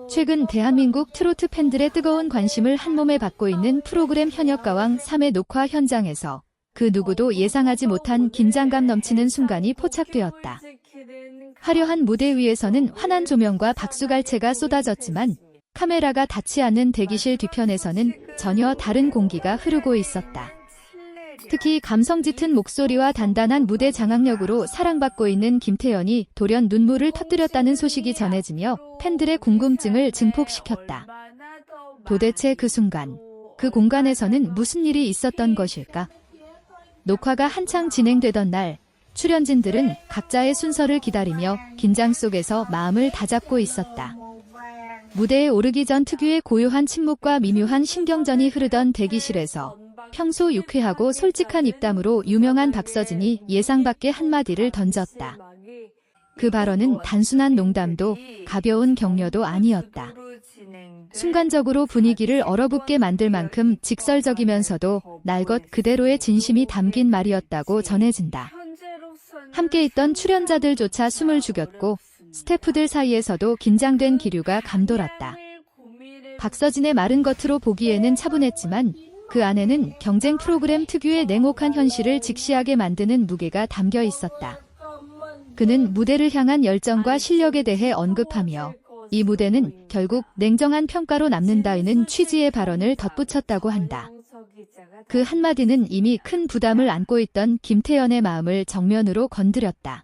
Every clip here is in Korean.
최근 대한민국 트로트 팬들의 뜨거운 관심을 한몸에 받고 있는 프로그램 현역가왕 3회 녹화 현장에서 그 누구도 예상하지 못한 긴장감 넘치는 순간이 포착되었다. 화려한 무대 위에서는 환한 조명과 박수갈채가 쏟아졌지만 카메라가 닿지 않는 대기실 뒤편에서는 전혀 다른 공기가 흐르고 있었다. 특히 감성 짙은 목소리와 단단한 무대 장악력으로 사랑받고 있는 김태연이 돌연 눈물을 터뜨렸다는 소식이 전해지며 팬들의 궁금증을 증폭시켰다. 도대체 그 순간, 그 공간에서는 무슨 일이 있었던 것일까? 녹화가 한창 진행되던 날, 출연진들은 각자의 순서를 기다리며 긴장 속에서 마음을 다잡고 있었다. 무대에 오르기 전 특유의 고요한 침묵과 미묘한 신경전이 흐르던 대기실에서 평소 유쾌하고 솔직한 입담으로 유명한 박서진이 예상 밖의 한마디를 던졌다. 그 발언은 단순한 농담도 가벼운 격려도 아니었다. 순간적으로 분위기를 얼어붙게 만들 만큼 직설적이면서도 날 것 그대로의 진심이 담긴 말이었다고 전해진다. 함께 있던 출연자들조차 숨을 죽였고 스태프들 사이에서도 긴장된 기류가 감돌았다. 박서진의 말은 겉으로 보기에는 차분했지만 그 안에는 경쟁 프로그램 특유의 냉혹한 현실을 직시하게 만드는 무게가 담겨 있었다. 그는 무대를 향한 열정과 실력에 대해 언급하며 이 무대는 결국 냉정한 평가로 남는다는 취지의 발언을 덧붙였다고 한다. 그 한마디는 이미 큰 부담을 안고 있던 김태연의 마음을 정면으로 건드렸다.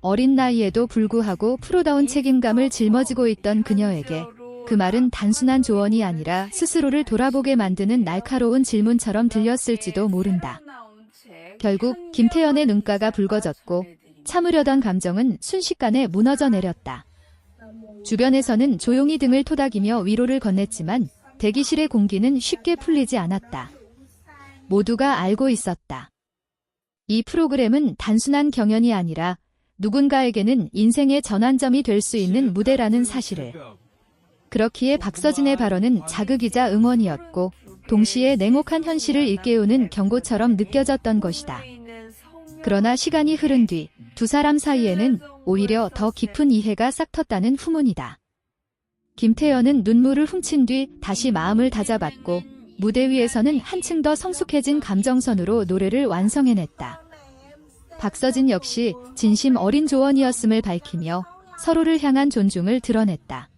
어린 나이에도 불구하고 프로다운 책임감을 짊어지고 있던 그녀에게 그 말은 단순한 조언이 아니라 스스로를 돌아보게 만드는 날카로운 질문처럼 들렸을지도 모른다. 결국 김태연의 눈가가 붉어졌고 참으려던 감정은 순식간에 무너져 내렸다. 주변에서는 조용히 등을 토닥이며 위로를 건넸지만 대기실의 공기는 쉽게 풀리지 않았다. 모두가 알고 있었다. 이 프로그램은 단순한 경연이 아니라 누군가에게는 인생의 전환점이 될 수 있는 무대라는 사실을. 그렇기에 박서진의 발언은 자극이자 응원이었고 동시에 냉혹한 현실을 일깨우는 경고처럼 느껴졌던 것이다. 그러나 시간이 흐른 뒤 두 사람 사이에는 오히려 더 깊은 이해가 싹텄다는 후문이다. 김태연은 눈물을 훔친 뒤 다시 마음을 다잡았고 무대 위에서는 한층 더 성숙해진 감정선으로 노래를 완성해냈다. 박서진 역시 진심 어린 조언이었음을 밝히며 서로를 향한 존중을 드러냈다.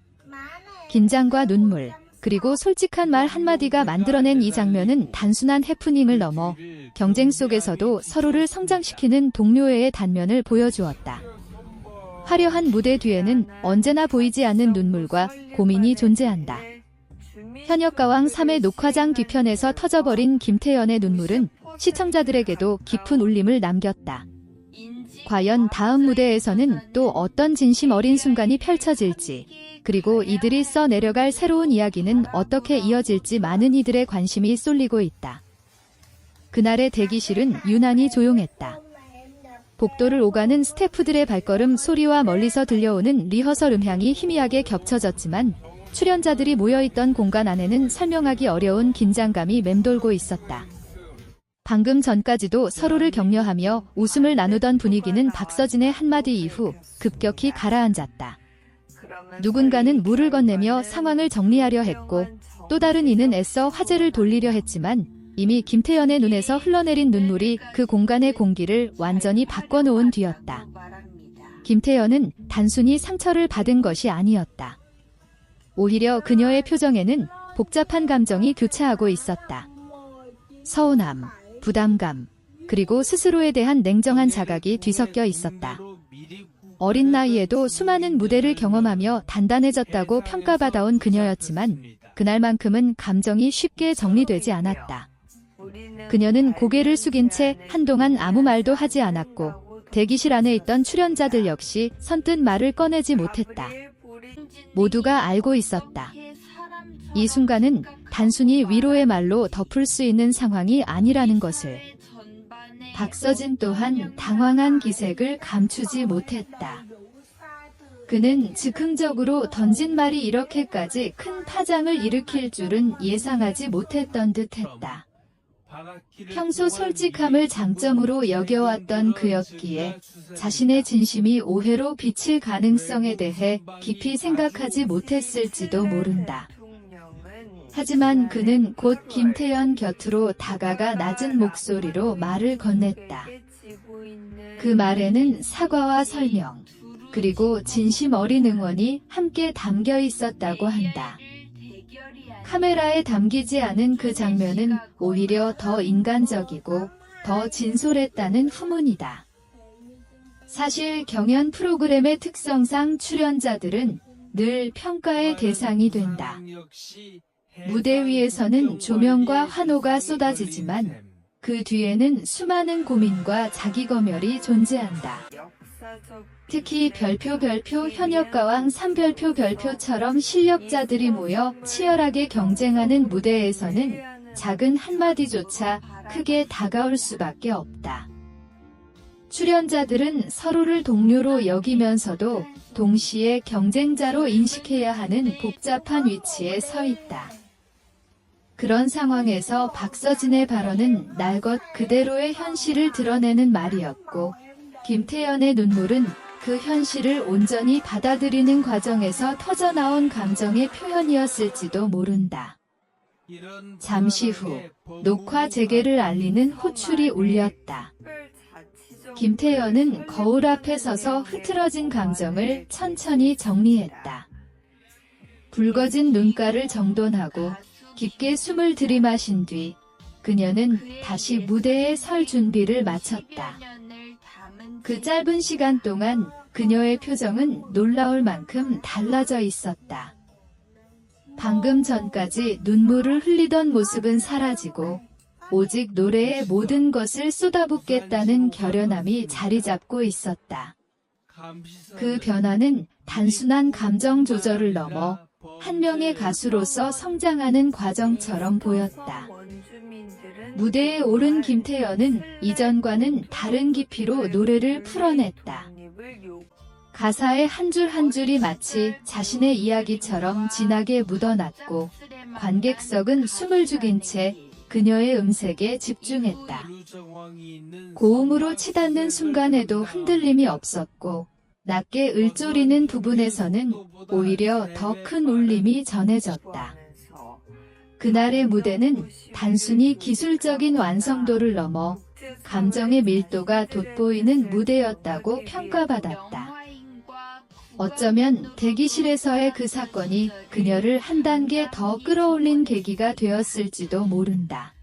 긴장과 눈물, 그리고 솔직한 말 한마디가 만들어낸 이 장면은 단순한 해프닝을 넘어 경쟁 속에서도 서로를 성장시키는 동료애의 단면을 보여주었다. 화려한 무대 뒤에는 언제나 보이지 않는 눈물과 고민이 존재한다. 현역가왕 3회 녹화장 뒤편에서 터져버린 김태연의 눈물은 시청자들에게도 깊은 울림을 남겼다. 과연 다음 무대에서는 또 어떤 진심 어린 순간이 펼쳐질지, 그리고 이들이 써내려갈 새로운 이야기는 어떻게 이어질지 많은 이들의 관심이 쏠리고 있다. 그날의 대기실은 유난히 조용했다. 복도를 오가는 스태프들의 발걸음 소리와 멀리서 들려오는 리허설 음향이 희미하게 겹쳐졌지만 출연자들이 모여있던 공간 안에는 설명하기 어려운 긴장감이 맴돌고 있었다. 방금 전까지도 서로를 격려하며 웃음을 나누던 분위기는 박서진의 한마디 이후 급격히 가라앉았다. 누군가는 물을 건네며 상황을 정리하려 했고 또 다른 이는 애써 화제를 돌리려 했지만 이미 김태연의 눈에서 흘러내린 눈물이 그 공간의 공기를 완전히 바꿔놓은 뒤였다. 김태연은 단순히 상처를 받은 것이 아니었다. 오히려 그녀의 표정에는 복잡한 감정이 교차하고 있었다. 서운함, 부담감, 그리고 스스로에 대한 냉정한 자각이 뒤섞여 있었다. 어린 나이에도 수많은 무대를 경험하며 단단해졌다고 평가받아온 그녀였지만 그날만큼은 감정이 쉽게 정리되지 않았다. 그녀는 고개를 숙인 채 한동안 아무 말도 하지 않았고 대기실 안에 있던 출연자들 역시 선뜻 말을 꺼내지 못했다. 모두가 알고 있었다. 이 순간은 단순히 위로의 말로 덮을 수 있는 상황이 아니라는 것을. 박서진 또한 당황한 기색을 감추지 못했다. 그는 즉흥적으로 던진 말이 이렇게까지 큰 파장을 일으킬 줄은 예상하지 못했던 듯했다. 평소 솔직함을 장점으로 여겨왔던 그였기에 자신의 진심이 오해로 비칠 가능성에 대해 깊이 생각하지 못했을지도 모른다. 하지만 그는 곧 김태현 곁으로 다가가 낮은 목소리로 말을 건넸다. 그 말에는 사과와 설명, 그리고 진심 어린 응원이 함께 담겨 있었다고 한다. 카메라에 담기지 않은 그 장면은 오히려 더 인간적이고 더 진솔했다는 후문이다. 사실 경연 프로그램의 특성상 출연자들은 늘 평가의 대상이 된다. 무대 위에서는 조명과 환호가 쏟아지지만 그 뒤에는 수많은 고민과 자기검열이 존재한다. 특히 별표 현역가왕 3별표처럼 실력자들이 모여 치열하게 경쟁하는 무대에서는 작은 한마디조차 크게 다가올 수밖에 없다. 출연자들은 서로를 동료로 여기면서도 동시에 경쟁자로 인식해야 하는 복잡한 위치에 서 있다. 그런 상황에서 박서진의 발언은 날 것 그대로의 현실을 드러내는 말이었고, 김태현의 눈물은 그 현실을 온전히 받아들이는 과정에서 터져나온 감정의 표현이었을지도 모른다. 잠시 후 녹화 재개를 알리는 호출이 울렸다. 김태현은 거울 앞에 서서 흐트러진 감정을 천천히 정리했다. 붉어진 눈가를 정돈하고 깊게 숨을 들이마신 뒤 그녀는 다시 무대에 설 준비를 마쳤다. 그 짧은 시간 동안 그녀의 표정은 놀라울 만큼 달라져 있었다. 방금 전까지 눈물을 흘리던 모습은 사라지고 오직 노래에 모든 것을 쏟아붓겠다는 결연함이 자리 잡고 있었다. 그 변화는 단순한 감정 조절을 넘어 한 명의 가수로서 성장하는 과정처럼 보였다. 무대에 오른 김태현은 이전과는 다른 깊이로 노래를 풀어냈다. 가사의 한 줄 한 줄이 마치 자신의 이야기처럼 진하게 묻어났고 관객석은 숨을 죽인 채 그녀의 음색에 집중했다. 고음으로 치닫는 순간에도 흔들림이 없었고 낮게 을조리는 부분에서는 오히려 더 큰 울림이 전해졌다. 그날의 무대는 단순히 기술적인 완성도를 넘어 감정의 밀도가 돋보이는 무대였다고 평가받았다. 어쩌면 대기실에서의 그 사건이 그녀를 한 단계 더 끌어올린 계기가 되었을지도 모른다.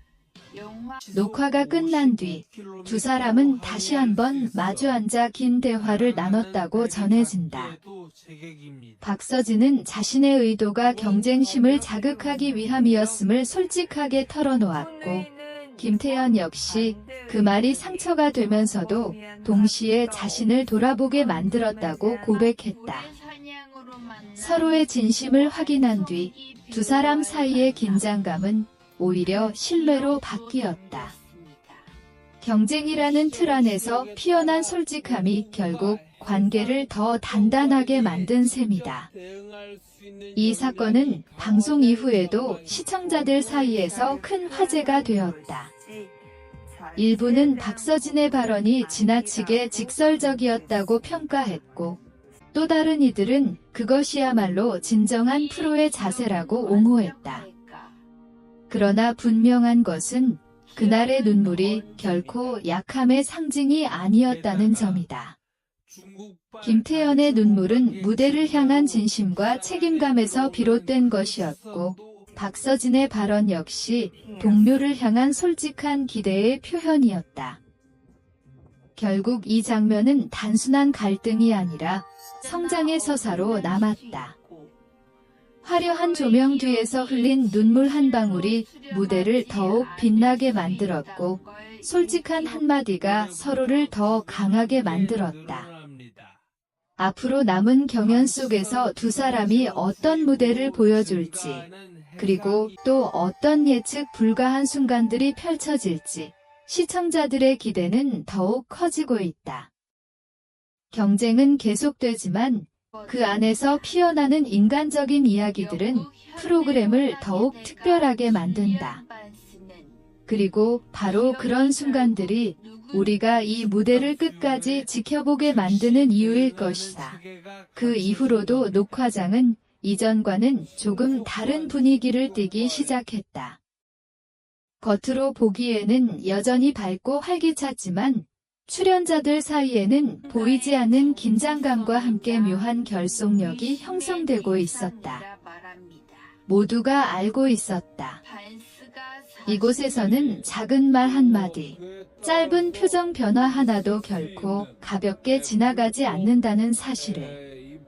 녹화가 끝난 뒤 두 사람은 다시 한번 마주 앉아 긴 대화를 나눴다고 전해진다. 박서진은 자신의 의도가 경쟁심을 자극하기 위함이었음을 솔직하게 털어놓았고, 김태현 역시 그 말이 상처가 되면서도 동시에 자신을 돌아보게 만들었다고 고백했다. 서로의 진심을 확인한 뒤 두 사람 사이의 긴장감은 오히려 신뢰로 바뀌었다. 경쟁이라는 틀 안에서 피어난 솔직함이 결국 관계를 더 단단하게 만든 셈이다. 이 사건은 방송 이후에도 시청자들 사이에서 큰 화제가 되었다. 일부는 박서진의 발언이 지나치게 직설적이었다고 평가했고, 또 다른 이들은 그것이야말로 진정한 프로의 자세라고 옹호했다. 그러나 분명한 것은 그날의 눈물이 결코 약함의 상징이 아니었다는 점이다. 김태현의 눈물은 무대를 향한 진심과 책임감에서 비롯된 것이었고, 박서진의 발언 역시 동료를 향한 솔직한 기대의 표현이었다. 결국 이 장면은 단순한 갈등이 아니라 성장의 서사로 남았다. 화려한 조명 뒤에서 흘린 눈물 한 방울이 무대를 더욱 빛나게 만들었고, 솔직한 한마디가 서로를 더 강하게 만들었다. 앞으로 남은 경연 속에서 두 사람이 어떤 무대를 보여줄지, 그리고 또 어떤 예측 불가한 순간들이 펼쳐질지 시청자들의 기대는 더욱 커지고 있다. 경쟁은 계속되지만 그 안에서 피어나는 인간적인 이야기들은 프로그램을 더욱 특별하게 만든다. 그리고 바로 그런 순간들이 우리가 이 무대를 끝까지 지켜보게 만드는 이유일 것이다. 그 이후로도 녹화장은 이전과는 조금 다른 분위기를 띠기 시작했다. 겉으로 보기에는 여전히 밝고 활기찼지만 출연자들 사이에는 보이지 않는 긴장감과 함께 묘한 결속력이 형성되고 있었다. 모두가 알고 있었다. 이곳에서는 작은 말 한마디, 짧은 표정 변화 하나도 결코 가볍게 지나가지 않는다는 사실을.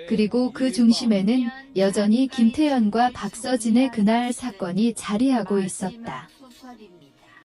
그리고 그 중심에는 여전히 김태현과 박서진의 그날 사건이 자리하고 있었다.